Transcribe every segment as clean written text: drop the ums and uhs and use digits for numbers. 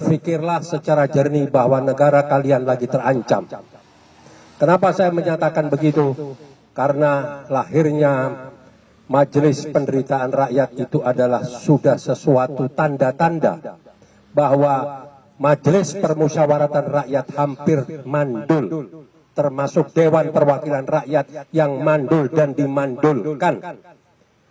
berpikirlah secara jernih bahwa negara kalian lagi terancam. Kenapa saya menyatakan begitu? Karena lahirnya Majelis Penderitaan Rakyat itu adalah sudah sesuatu tanda-tanda bahwa Majelis Permusyawaratan Rakyat hampir mandul, termasuk Dewan Perwakilan Rakyat yang mandul dan dimandulkan.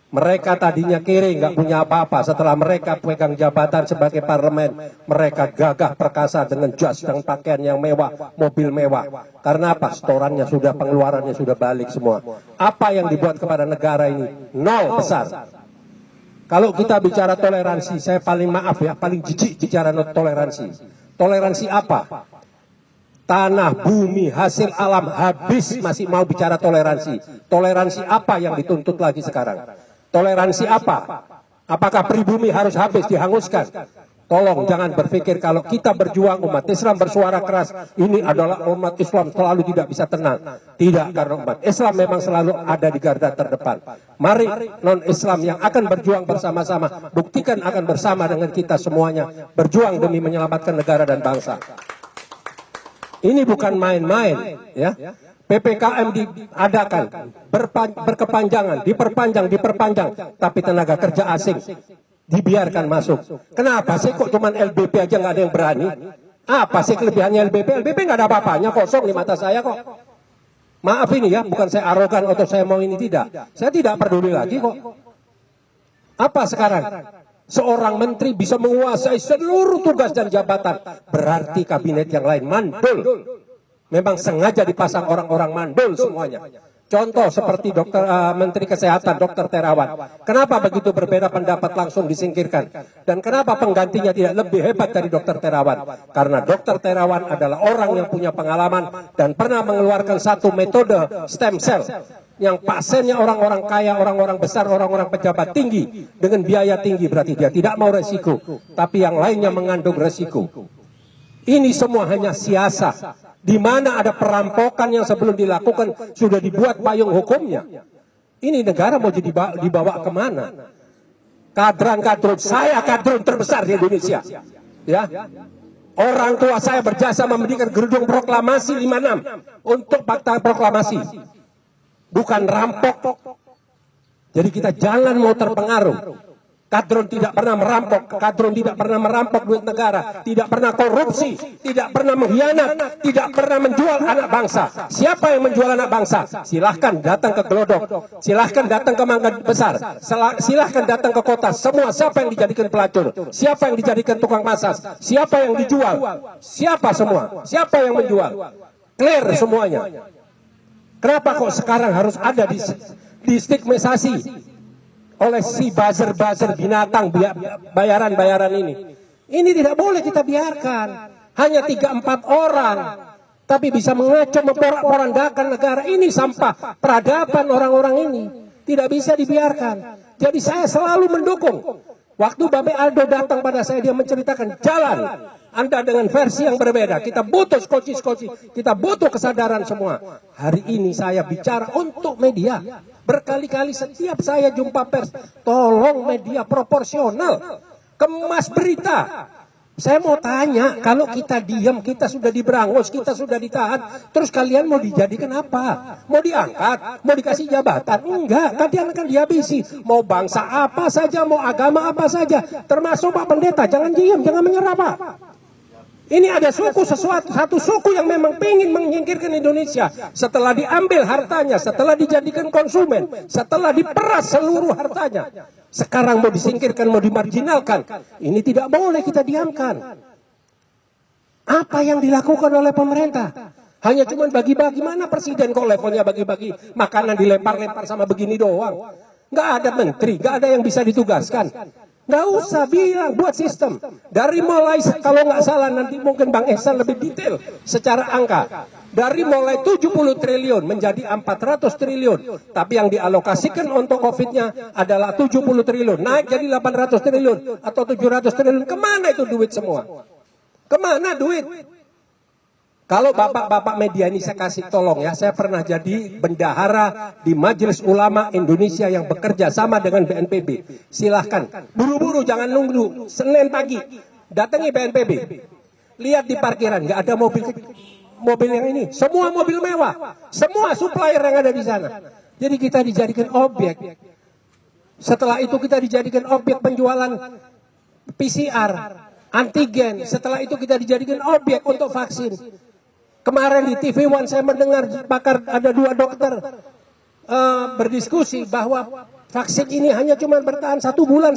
Mereka tadinya kiri, nggak punya apa-apa. Setelah mereka pegang jabatan sebagai parlemen, mereka gagah perkasa dengan jas dan pakaian yang mewah, mobil mewah. Karena apa? Setorannya sudah, pengeluarannya sudah balik semua. Apa yang dibuat kepada negara ini? Nol besar. Kalau kita bicara toleransi, saya paling maaf ya, paling jijik bicara toleransi. Toleransi apa? Tanah, bumi, hasil alam habis masih mau bicara toleransi. Toleransi apa yang dituntut lagi sekarang? Toleransi apa? Apakah pribumi harus habis, dihanguskan? Tolong jangan berpikir kalau kita berjuang, umat Islam bersuara keras, ini adalah umat Islam selalu tidak bisa tenang. Tidak, karena umat Islam memang selalu ada di garda terdepan. Mari non-Islam yang akan berjuang bersama-sama, buktikan akan bersama dengan kita semuanya, berjuang demi menyelamatkan negara dan bangsa. Ini bukan main-main, ya. PPKM diadakan, berkepanjangan, diperpanjang, tapi tenaga kerja asing dibiarkan masuk. Kenapa sih kok cuma LBP aja nggak ada yang berani? Apa sih kelebihannya LBP? LBP nggak ada apa-apanya, kosong di mata saya kok. Maaf ini ya, bukan saya arogan atau saya mau ini, tidak. Saya tidak peduli lagi kok. Apa sekarang? Seorang menteri bisa menguasai seluruh tugas dan jabatan, berarti kabinet yang lain mandul. Memang sengaja dipasang orang-orang mandul semuanya. Contoh seperti Menteri Kesehatan, Dr. Terawan. Kenapa begitu berbeda pendapat langsung disingkirkan? Dan kenapa penggantinya tidak lebih hebat dari Dr. Terawan? Karena Dr. Terawan adalah orang yang punya pengalaman dan pernah mengeluarkan satu metode stem cell. Yang pasiennya orang-orang kaya, orang-orang besar, orang-orang pejabat tinggi. Dengan biaya tinggi, berarti dia tidak mau resiko. Tapi yang lainnya mengandung resiko. Ini semua hanya siasat. Di mana ada perampokan yang sebelum dilakukan sudah dibuat payung hukumnya. Ini negara mau dibawa kemana? Kadron, saya kadron terbesar di Indonesia. Ya, orang tua saya berjasa memberikan gedung proklamasi 56 untuk fakta proklamasi, bukan rampok. Jadi kita jangan mau terpengaruh. Kadron tidak pernah merampok duit negara, tidak pernah korupsi, tidak pernah mengkhianat, tidak pernah menjual anak bangsa. Siapa yang menjual anak bangsa? Silahkan datang ke Glodok, silahkan datang ke Mangga Besar, silahkan datang ke kota. Semua siapa yang dijadikan pelacur? Siapa yang dijadikan tukang masas? Siapa yang dijual? Siapa semua? Siapa yang menjual? Clear semuanya. Kenapa kok sekarang harus ada di stigmatisasi oleh si buzzer binatang bayaran ini? Ini tidak boleh kita biarkan. Hanya 3-4 orang, tapi bisa mengacau, memporak-porandakan negara ini. Sampah peradaban orang-orang ini tidak bisa dibiarkan. Jadi saya selalu mendukung. Waktu Babe Aldo datang pada saya, dia menceritakan jalan Anda dengan versi yang berbeda. Kita butuh skoci, kita butuh kesadaran semua. Hari ini saya bicara untuk media. Berkali-kali setiap saya jumpa pers, tolong media proporsional, kemas berita. Saya mau tanya, kalau kita diam, kita sudah diberangus, kita sudah ditahan, terus kalian mau dijadikan apa? Mau diangkat? Mau dikasih jabatan? Enggak, kalian akan dihabisi. Mau bangsa apa saja, mau agama apa saja, termasuk Pak Pendeta, jangan diam, jangan menyerah Pak. Ini ada satu suku yang memang ingin menyingkirkan Indonesia. Setelah diambil hartanya, setelah dijadikan konsumen, setelah diperas seluruh hartanya, sekarang mau disingkirkan, mau dimarginalkan. Ini tidak boleh kita diamkan. Apa yang dilakukan oleh pemerintah? Hanya cuma bagi-bagi. Mana presiden kok levelnya bagi-bagi makanan, dilempar-lempar sama begini doang? Nggak ada menteri, nggak ada yang bisa ditugaskan. Nggak usah bilang, buat sistem. Dari mulai, kalau nggak salah nanti mungkin Bang Ehsan lebih detail secara angka. Dari mulai 70 triliun menjadi 400 triliun. Tapi yang dialokasikan untuk COVID-nya adalah 70 triliun. Naik jadi 800 triliun atau 700 triliun. Kemana itu duit semua? Kemana duit? Kalau bapak-bapak media ini saya kasih tolong ya, saya pernah jadi bendahara di Majelis Ulama Indonesia yang bekerja sama dengan BNPB. Silahkan, buru-buru jangan nunggu, Senin pagi. Datangi BNPB, lihat di parkiran, nggak ada mobil yang ini, semua mobil mewah, semua supplier yang ada di sana. Jadi kita dijadikan objek. Setelah itu kita dijadikan objek penjualan PCR, antigen. Setelah itu kita dijadikan objek untuk vaksin. Kemarin di TV One saya mendengar ada 2 dokter berdiskusi bahwa vaksin ini hanya cuma bertahan 1,5 bulan.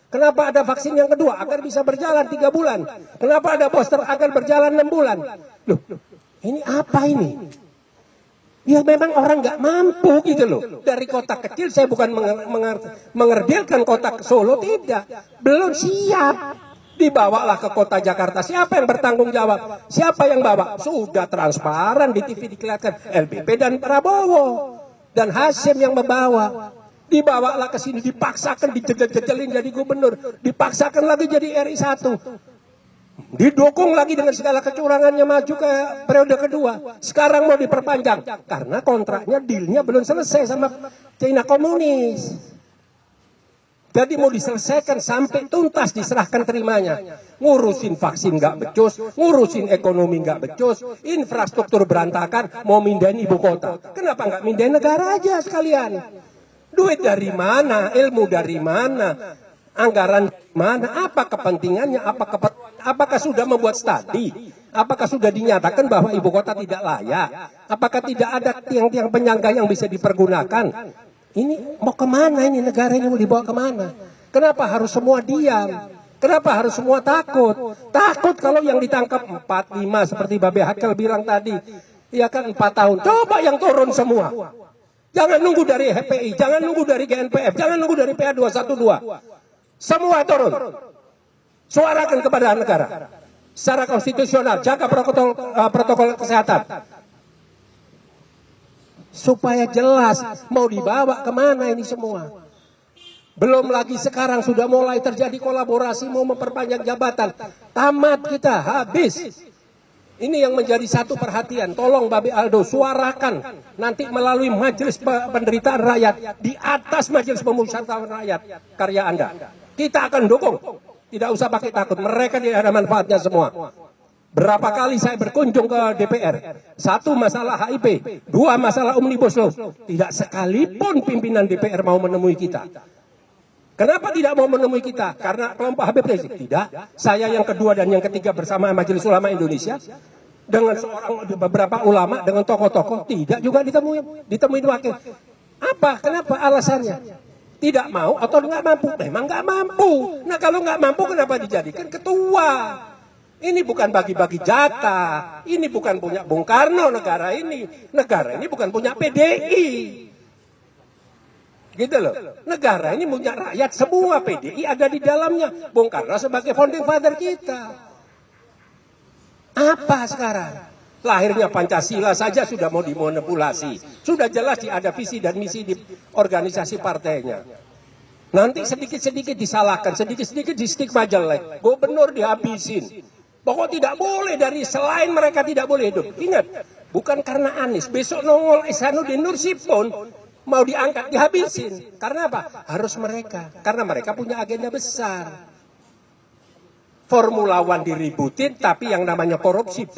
Kenapa ada vaksin yang kedua? Agar bisa berjalan 3 bulan. Kenapa ada booster? Agar berjalan 6 bulan. Loh, ini apa ini? Ya memang orang nggak mampu gitu loh. Dari kota kecil, saya bukan mengerdilkan kota Solo, tidak. Belum siap. Dibawalah ke kota Jakarta. Siapa yang bertanggung jawab? Siapa yang bawa? Sudah transparan di TV dikelihatkan. LBP dan Prabowo. Dan Hasyim yang membawa. Dibawalah ke sini, dipaksakan, dijejel-jejelin jadi gubernur. Dipaksakan lagi jadi RI 1. Didukung lagi dengan segala kecurangannya maju ke periode kedua. Sekarang mau diperpanjang karena kontraknya, dealnya belum selesai sama China komunis. Jadi mau diselesaikan sampai tuntas, diserahkan terimanya. Ngurusin vaksin nggak becus, ngurusin ekonomi nggak becus, infrastruktur berantakan, mau mindahin ibu kota. Kenapa nggak mindahin negara aja sekalian? Duit dari mana? Ilmu dari mana? Anggaran mana? Apa kepentingannya? Apakah sudah membuat studi? Apakah sudah dinyatakan bahwa ibu kota tidak layak? Apakah tidak ada tiang-tiang penyangga yang bisa dipergunakan? Ini mau kemana ini negara ini, mau dibawa kemana? Kenapa harus semua diam? Kenapa harus semua takut? Takut kalau yang ditangkap 4, 5 seperti Babe Hakel bilang tadi. Ya kan 4 tahun. Coba yang turun semua. Jangan nunggu dari HPI, jangan nunggu dari GNPF, jangan nunggu dari PA 212. Semua turun. Suarakan kepada negara. Secara konstitusional, jaga protokol kesehatan. Supaya jelas mau dibawa kemana ini semua. Belum lagi sekarang sudah mulai terjadi kolaborasi mau memperpanjang jabatan. Tamat kita, habis. Ini yang menjadi satu perhatian. Tolong Babe Aldo suarakan nanti melalui Majelis Penderitaan Rakyat, di atas Majelis Pemusyawaratan Rakyat karya Anda. Kita akan dukung. Tidak usah pakai takut. Mereka tidak ada manfaatnya semua. Berapa kali saya berkunjung ke DPR. 1 masalah HIP. 2 masalah Omnibus Law. Tidak sekalipun pimpinan DPR mau menemui kita. Kenapa tidak mau menemui kita? Karena kelompok Habib Rizik? Tidak. Saya yang kedua dan yang ketiga bersama Majelis Ulama Indonesia. Dengan beberapa ulama, dengan tokoh-tokoh. Tidak juga ditemui wakil. Apa? Kenapa alasannya? Tidak mau atau nggak mampu? Memang nggak mampu. Nah kalau nggak mampu kenapa dijadikan ketua? Ini bukan bagi-bagi jatah. Ini bukan punya Bung Karno negara ini. Negara ini bukan punya PDI. Gitu loh. Negara ini punya rakyat semua, PDI ada di dalamnya. Bung Karno sebagai founding father kita. Apa sekarang? Lahirnya Pancasila saja sudah mau dimanipulasi. Sudah jelas ada visi dan misi di organisasi partainya. Nanti sedikit-sedikit disalahkan, sedikit-sedikit di stigma jelek. Gubernur dihabisin. Pokoknya tidak boleh, dari selain mereka tidak boleh hidup. Ingat, bukan karena Anies. Besok nongol Ihsanuddin Nursi pun mau diangkat, dihabisin. Karena apa? Harus mereka. Karena mereka punya agenda besar. Formula One diributin, tapi yang namanya korupsi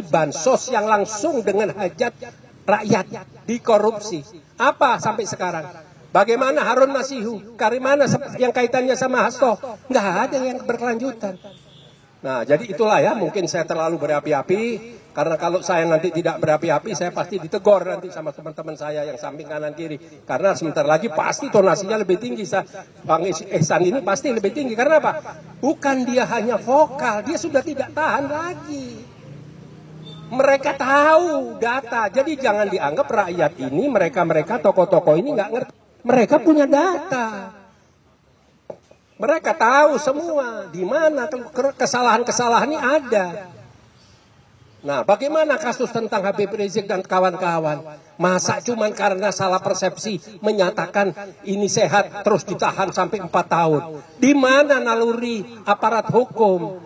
bansos yang langsung dengan hajat rakyat dikorupsi. Apa sampai sekarang? Bagaimana Harun Masihu? Bagaimana yang kaitannya sama Hasto? Nggak ada yang berkelanjutan. Nah, jadi itulah ya, mungkin saya terlalu berapi-api. Karena kalau saya nanti tidak berapi-api, saya pasti ditegur nanti sama teman-teman saya yang samping kanan kiri. Karena sebentar lagi pasti tonasinya lebih tinggi. Bang Ihsan ini pasti lebih tinggi. Karena apa? Bukan dia hanya vokal, dia sudah tidak tahan lagi. Mereka tahu data, jadi jangan dianggap rakyat ini, mereka tokoh-tokoh ini nggak ngerti. Mereka punya data. Mereka tahu semua di mana kesalahan-kesalahan ini ada. Nah, bagaimana kasus tentang Habib Rizik dan kawan-kawan? Masa cuman karena salah persepsi menyatakan ini sehat terus ditahan sampai 4 tahun? Di mana naluri aparat hukum?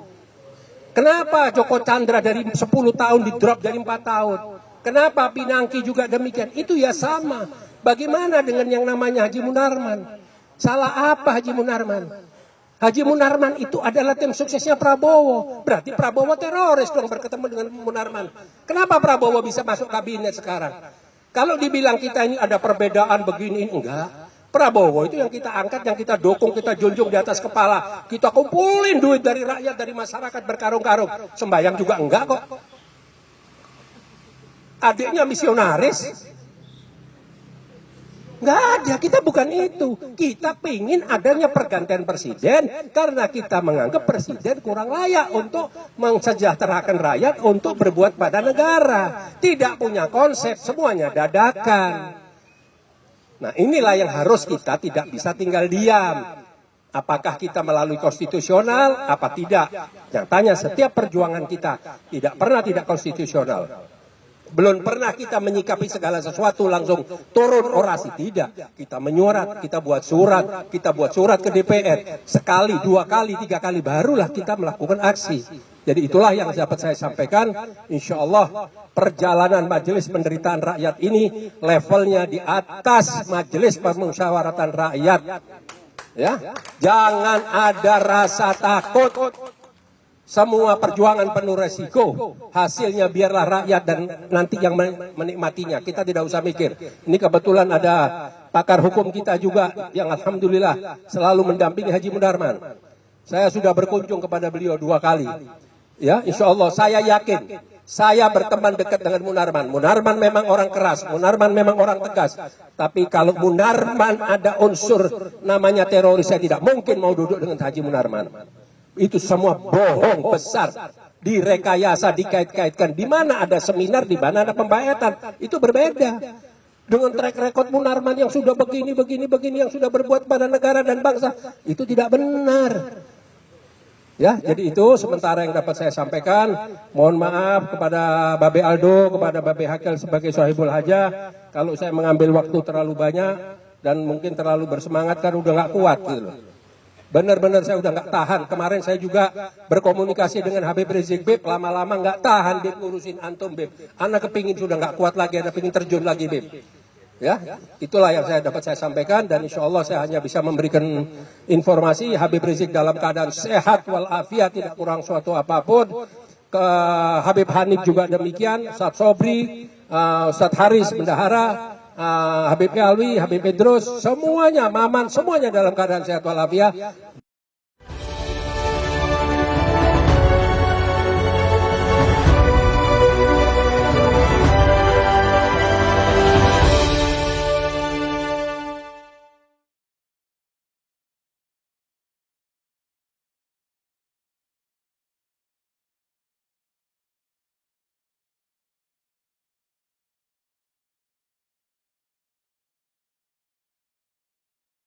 Kenapa Joko Chandra dari 10 tahun di drop dari 4 tahun? Kenapa Pinangki juga demikian? Itu ya sama. Bagaimana dengan yang namanya Haji Munarman? Salah apa Haji Munarman? Haji Munarman itu adalah tim suksesnya Prabowo. Berarti Prabowo teroris dong berketemu dengan Munarman. Kenapa Prabowo bisa masuk kabinet sekarang? Kalau dibilang kita ini ada perbedaan begini, enggak. Prabowo itu yang kita angkat, yang kita dukung, kita junjung di atas kepala. Kita kumpulin duit dari rakyat, dari masyarakat berkarung-karung. Sembayang juga enggak kok. Adiknya misionaris. Enggak ada, kita bukan itu. Kita pingin adanya pergantian presiden karena kita menganggap presiden kurang layak untuk mensejahterakan rakyat, untuk berbuat pada negara. Tidak punya konsep, semuanya dadakan. Nah inilah yang harus kita tidak bisa tinggal diam. Apakah kita melalui konstitusional, apa tidak? Yang tanya setiap perjuangan kita tidak pernah tidak konstitusional. Belum pernah kita menyikapi segala sesuatu langsung turun orasi. Tidak. Kita menyurat, kita buat surat ke DPR. Sekali, 2 kali, 3 kali barulah kita melakukan aksi. Jadi itulah yang dapat saya sampaikan. Insya Allah perjalanan Majelis Penderitaan Rakyat ini levelnya di atas Majelis Permusyawaratan Rakyat. Ya, jangan ada rasa takut. Semua perjuangan penuh resiko, hasilnya biarlah rakyat dan nanti yang menikmatinya. Kita tidak usah mikir. Ini kebetulan ada pakar hukum kita juga yang alhamdulillah selalu mendampingi Haji Munarman. Saya sudah berkunjung kepada beliau 2 kali. Ya, insya Allah saya yakin. Saya berteman dekat dengan Munarman. Munarman memang orang keras, Munarman memang orang tegas. Tapi kalau Munarman ada unsur namanya teroris, saya tidak mungkin mau duduk dengan Haji Munarman. Itu semua bohong besar, direkayasa, dikait-kaitkan. Di mana ada seminar, di mana ada pembayatan, itu berbeda. Dengan track record Munarman yang sudah begini, yang sudah berbuat pada negara dan bangsa, itu tidak benar. Ya, jadi itu sementara yang dapat saya sampaikan. Mohon maaf kepada Babe Aldo, kepada Babe Hakel sebagai Sohibul Haja, kalau saya mengambil waktu terlalu banyak dan mungkin terlalu bersemangat kan udah nggak kuat gitu loh. Benar-benar saya udah nggak tahan. Kemarin saya juga berkomunikasi dengan Habib Rizik, Beb, lama-lama nggak tahan Beb ngurusin antum, Beb. Anak kepingin sudah nggak kuat lagi, anak kepingin terjun lagi, Beb. Ya, itulah yang dapat saya sampaikan dan insya Allah saya hanya bisa memberikan informasi Habib Rizik dalam keadaan sehat walafiat, tidak kurang suatu apapun. Ke Habib Hanif juga demikian, Ustadz Sobri, Ustadz Haris Bendahara, Habib Alwi, Habib Idrus, semuanya, Maman, semuanya dalam keadaan sehat walafiat.